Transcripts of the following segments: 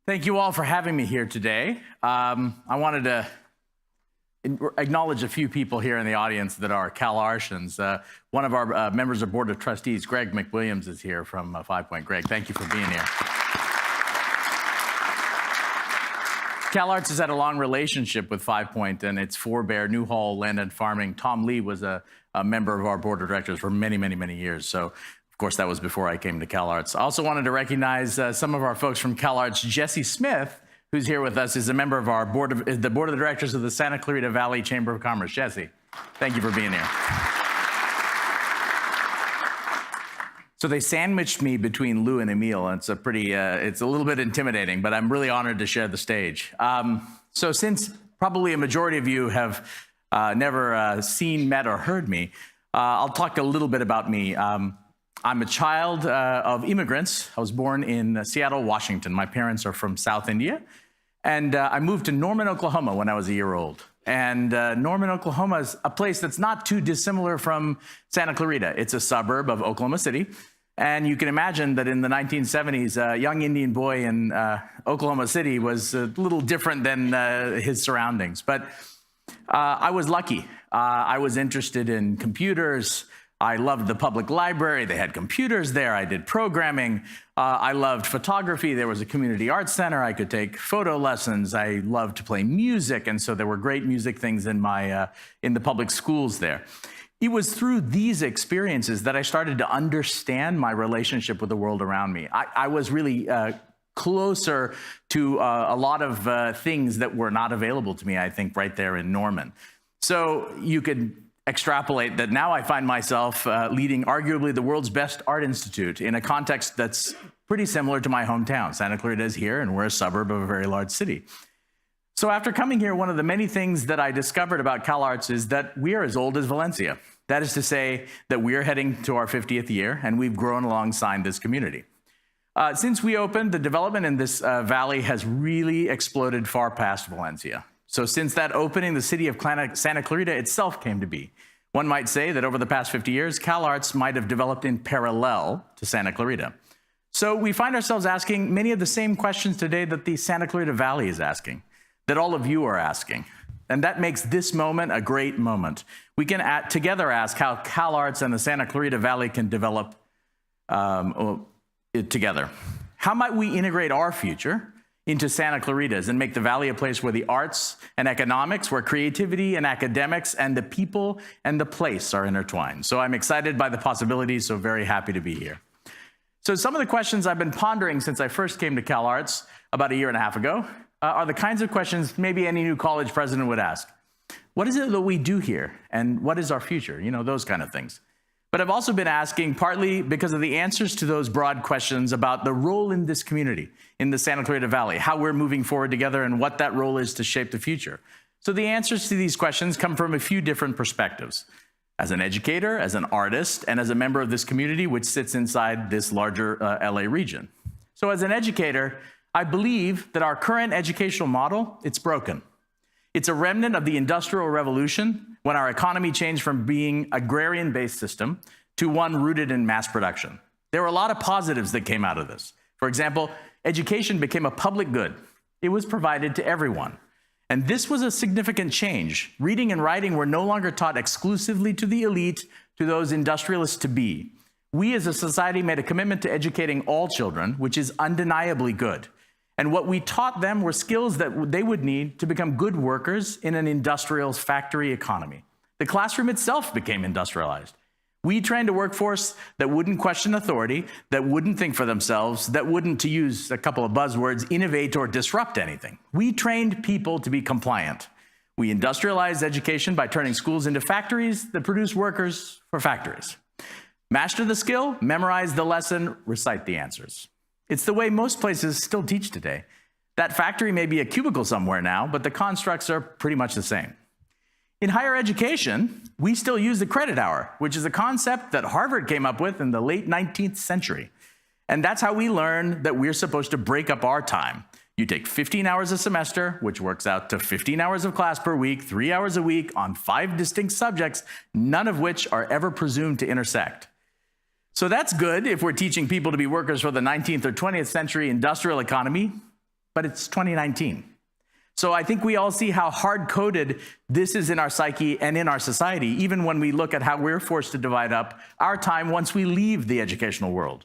Thank you all for having me here today. I wanted to acknowledge a few people here in the audience that are CalArtians. One of our members of Board of Trustees, Greg McWilliams, is here from 5 Point. Greg, thank you for being here. CalArts has had a long relationship with 5 Point and its forebear, Newhall Land and Farming. Tom Lee was a member of our board of directors for many, many, many years. So, of course, that was before I came to CalArts. I also wanted to recognize some of our folks from CalArts. Jesse Smith, who's here with us, is a member of our board of directors of the Santa Clarita Valley Chamber of Commerce. Jesse, thank you for being here. So they sandwiched me between Lou and Emil, and it's a little bit intimidating, but I'm really honored to share the stage. So since probably a majority of you have never seen, met, or heard me, I'll talk a little bit about me. I'm a child of immigrants. I was born in Seattle, Washington. My parents are from South India. And I moved to Norman, Oklahoma when I was a year old. And Norman, Oklahoma is a place that's not too dissimilar from Santa Clarita. It's a suburb of Oklahoma City. And you can imagine that in the 1970s, a young Indian boy in Oklahoma City was a little different than his surroundings. But I was lucky. I was interested in computers. I loved the public library. They had computers there. I did programming. I loved photography. There was a community arts center. I could take photo lessons. I loved to play music. And so there were great music things in the public schools there. It was through these experiences that I started to understand my relationship with the world around me. I was really closer to a lot of things that were not available to me, I think, right there in Norman. So you could extrapolate that now I find myself leading arguably the world's best art institute in a context that's pretty similar to my hometown. Santa Clarita is here, and we're a suburb of a very large city. So after coming here, one of the many things that I discovered about CalArts is that we are as old as Valencia. That is to say that we are heading to our 50th year, and we've grown alongside this community. Since we opened, the development in this valley has really exploded far past Valencia. So since that opening, the city of Santa Clarita itself came to be. One might say that over the past 50 years, CalArts might have developed in parallel to Santa Clarita. So we find ourselves asking many of the same questions today that the Santa Clarita Valley is asking, that all of you are asking. And that makes this moment a great moment. We can together ask how CalArts and the Santa Clarita Valley can develop together. How might we integrate our future into Santa Clarita's and make the valley a place where the arts and economics, where creativity and academics and the people and the place are intertwined. So I'm excited by the possibilities, so very happy to be here. So some of the questions I've been pondering since I first came to CalArts about a year and a half ago are the kinds of questions maybe any new college president would ask. What is it that we do here? And what is our future? You know, those kind of things. But I've also been asking, partly because of the answers to those broad questions about the role in this community, in the Santa Clarita Valley, how we're moving forward together and what that role is to shape the future. So the answers to these questions come from a few different perspectives. As an educator, as an artist, and as a member of this community, which sits inside this larger LA region. So as an educator, I believe that our current educational model, it's broken. It's a remnant of the Industrial Revolution when our economy changed from being agrarian-based system to one rooted in mass production. There were a lot of positives that came out of this. For example, education became a public good. It was provided to everyone. And this was a significant change. Reading and writing were no longer taught exclusively to the elite, to those industrialists to be. We as a society made a commitment to educating all children, which is undeniably good. And what we taught them were skills that they would need to become good workers in an industrial factory economy. The classroom itself became industrialized. We trained a workforce that wouldn't question authority, that wouldn't think for themselves, that wouldn't, to use a couple of buzzwords, innovate or disrupt anything. We trained people to be compliant. We industrialized education by turning schools into factories that produce workers for factories. Master the skill, memorize the lesson, recite the answers. It's the way most places still teach today. That factory may be a cubicle somewhere now, but the constructs are pretty much the same. In higher education, we still use the credit hour, which is a concept that Harvard came up with in the late 19th century. And that's how we learn that we're supposed to break up our time. You take 15 hours a semester, which works out to 15 hours of class per week, 3 hours a week on 5 distinct subjects, none of which are ever presumed to intersect. So that's good if we're teaching people to be workers for the 19th or 20th century industrial economy, but it's 2019. So I think we all see how hard-coded this is in our psyche and in our society, even when we look at how we're forced to divide up our time once we leave the educational world.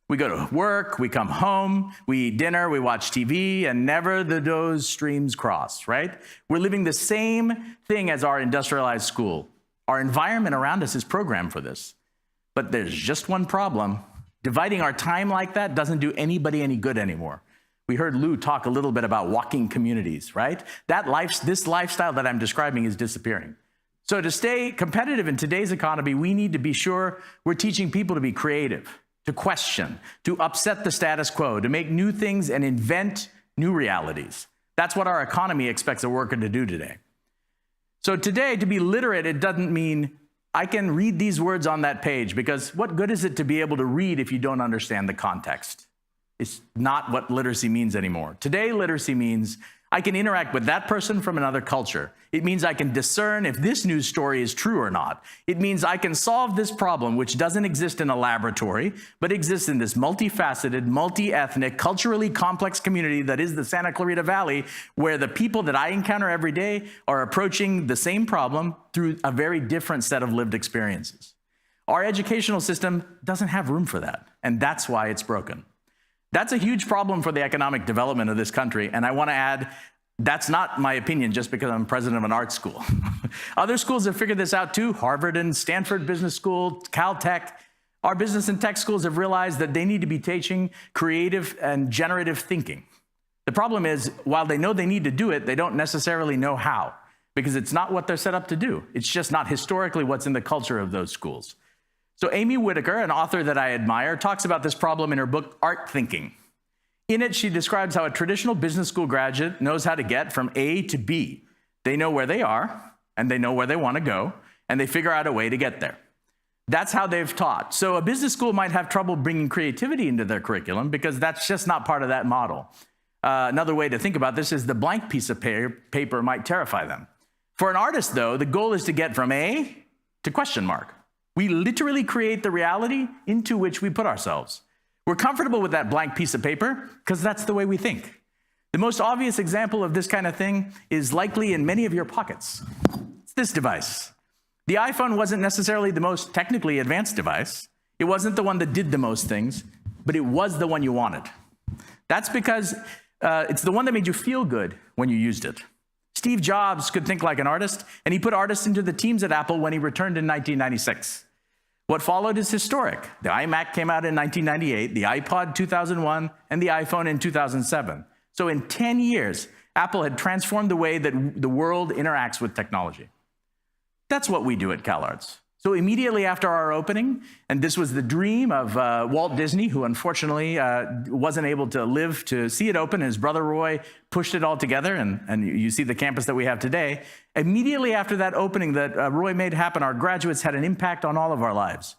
We go to work, we come home, we eat dinner, we watch TV, and never those streams cross, right? We're living the same thing as our industrialized school. Our environment around us is programmed for this. But there's just one problem. Dividing our time like that doesn't do anybody any good anymore. We heard Lou talk a little bit about walking communities, right? This lifestyle that I'm describing is disappearing. So to stay competitive in today's economy, we need to be sure we're teaching people to be creative, to question, to upset the status quo, to make new things and invent new realities. That's what our economy expects a worker to do today. So today, to be literate, it doesn't mean I can read these words on that page, because what good is it to be able to read if you don't understand the context? It's not what literacy means anymore. Today, literacy means I can interact with that person from another culture. It means I can discern if this news story is true or not. It means I can solve this problem, which doesn't exist in a laboratory, but exists in this multifaceted, multi-ethnic, culturally complex community that is the Santa Clarita Valley, where the people that I encounter every day are approaching the same problem through a very different set of lived experiences. Our educational system doesn't have room for that, and that's why it's broken. That's a huge problem for the economic development of this country, and I want to add, that's not my opinion just because I'm president of an art school. Other schools have figured this out too. Harvard and Stanford Business School, Caltech. Our business and tech schools have realized that they need to be teaching creative and generative thinking. The problem is, while they know they need to do it, they don't necessarily know how, because it's not what they're set up to do. It's just not historically what's in the culture of those schools. So Amy Whitaker, an author that I admire, talks about this problem in her book, Art Thinking. In it, she describes how a traditional business school graduate knows how to get from A to B. They know where they are, and they know where they want to go, and they figure out a way to get there. That's how they've taught. So a business school might have trouble bringing creativity into their curriculum because that's just not part of that model. Another way to think about this is the blank piece of paper might terrify them. For an artist, though, the goal is to get from A to question mark. We literally create the reality into which we put ourselves. We're comfortable with that blank piece of paper because that's the way we think. The most obvious example of this kind of thing is likely in many of your pockets. It's this device. The iPhone wasn't necessarily the most technically advanced device. It wasn't the one that did the most things, but it was the one you wanted. That's because it's the one that made you feel good when you used it. Steve Jobs could think like an artist, and he put artists into the teams at Apple when he returned in 1996. What followed is historic. The iMac came out in 1998, the iPod 2001, and the iPhone in 2007. So in 10 years, Apple had transformed the way that the world interacts with technology. That's what we do at CalArts. So immediately after our opening, and this was the dream of Walt Disney, who unfortunately wasn't able to live to see it open. His brother Roy pushed it all together, and you see the campus that we have today. Immediately after that opening that Roy made happen, our graduates had an impact on all of our lives.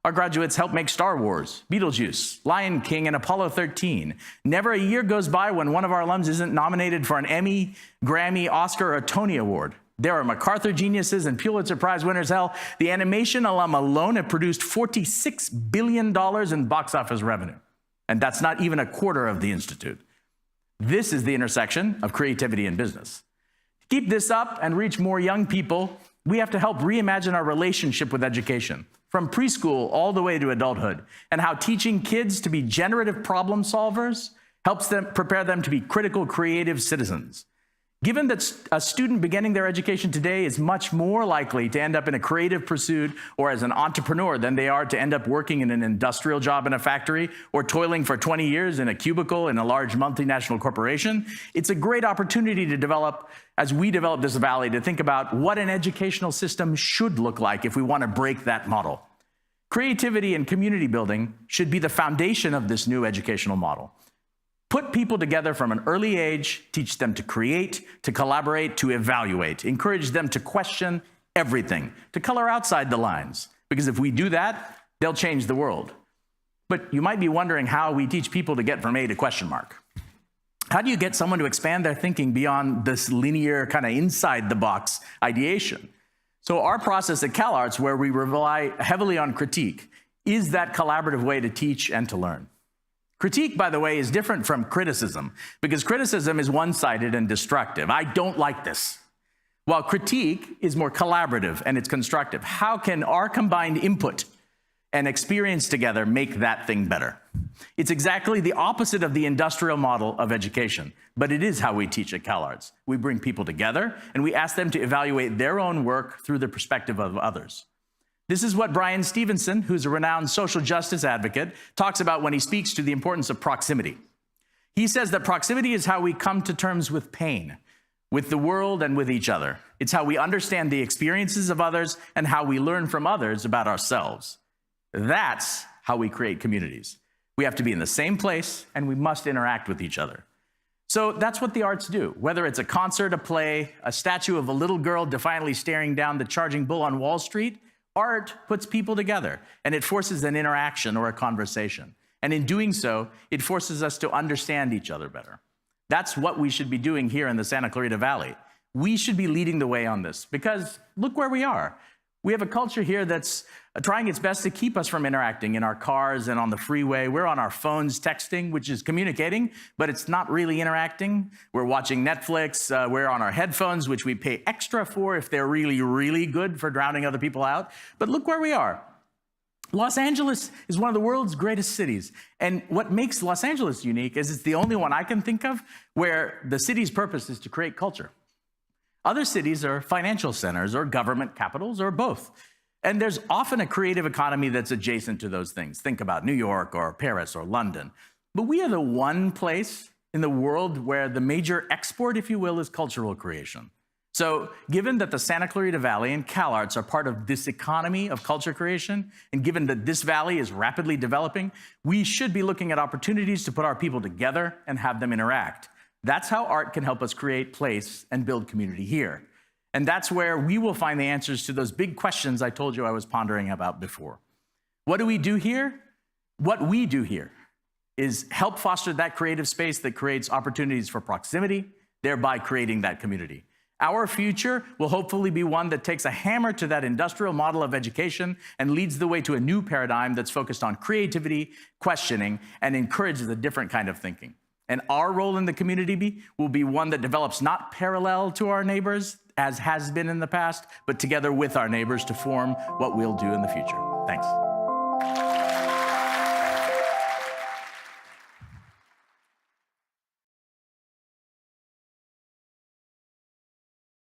Our graduates helped make Star Wars, Beetlejuice, Lion King, and Apollo 13. Never a year goes by when one of our alums isn't nominated for an Emmy, Grammy, Oscar, or Tony Award. There are MacArthur geniuses and Pulitzer Prize winners. Hell, the animation alum alone have produced $46 billion in box office revenue. And that's not even a quarter of the Institute. This is the intersection of creativity and business. To keep this up and reach more young people, we have to help reimagine our relationship with education, from preschool all the way to adulthood, and how teaching kids to be generative problem solvers helps them prepare them to be critical, creative citizens. Given that a student beginning their education today is much more likely to end up in a creative pursuit or as an entrepreneur than they are to end up working in an industrial job in a factory or toiling for 20 years in a cubicle in a large multinational corporation, it's a great opportunity to develop, as we develop this valley, to think about what an educational system should look like if we want to break that model. Creativity and community building should be the foundation of this new educational model. Put people together from an early age, teach them to create, to collaborate, to evaluate, encourage them to question everything, to color outside the lines. Because if we do that, they'll change the world. But you might be wondering how we teach people to get from A to question mark. How do you get someone to expand their thinking beyond this linear kind of inside the box ideation? So our process at CalArts, where we rely heavily on critique, is that collaborative way to teach and to learn. Critique, by the way, is different from criticism, because criticism is one-sided and destructive. I don't like this. While critique is more collaborative and it's constructive. How can our combined input and experience together make that thing better? It's exactly the opposite of the industrial model of education, but it is how we teach at CalArts. We bring people together and we ask them to evaluate their own work through the perspective of others. This is what Brian Stevenson, who's a renowned social justice advocate, talks about when he speaks to the importance of proximity. He says that proximity is how we come to terms with pain, with the world and with each other. It's how we understand the experiences of others and how we learn from others about ourselves. That's how we create communities. We have to be in the same place and we must interact with each other. So that's what the arts do. Whether it's a concert, a play, a statue of a little girl defiantly staring down the charging bull on Wall Street, art puts people together and it forces an interaction or a conversation. And in doing so, it forces us to understand each other better. That's what we should be doing here in the Santa Clarita Valley. We should be leading the way on this because look where we are. We have a culture here that's trying its best to keep us from interacting in our cars and on the freeway. We're on our phones texting, which is communicating, but it's not really interacting. We're watching Netflix. We're on our headphones, which we pay extra for if they're really, really good for drowning other people out. But look where we are. Los Angeles is one of the world's greatest cities. And what makes Los Angeles unique is it's the only one I can think of where the city's purpose is to create culture. Other cities are financial centers or government capitals or both. And there's often a creative economy that's adjacent to those things. Think about New York or Paris or London. But we are the one place in the world where the major export, if you will, is cultural creation. So given that the Santa Clarita Valley and CalArts are part of this economy of culture creation, and given that this valley is rapidly developing, we should be looking at opportunities to put our people together and have them interact. That's how art can help us create place and build community here. And that's where we will find the answers to those big questions I told you I was pondering about before. What do we do here? What we do here is help foster that creative space that creates opportunities for proximity, thereby creating that community. Our future will hopefully be one that takes a hammer to that industrial model of education and leads the way to a new paradigm that's focused on creativity, questioning, and encourages a different kind of thinking. And our role in the community will be one that develops not parallel to our neighbors, as has been in the past, but together with our neighbors to form what we'll do in the future. Thanks.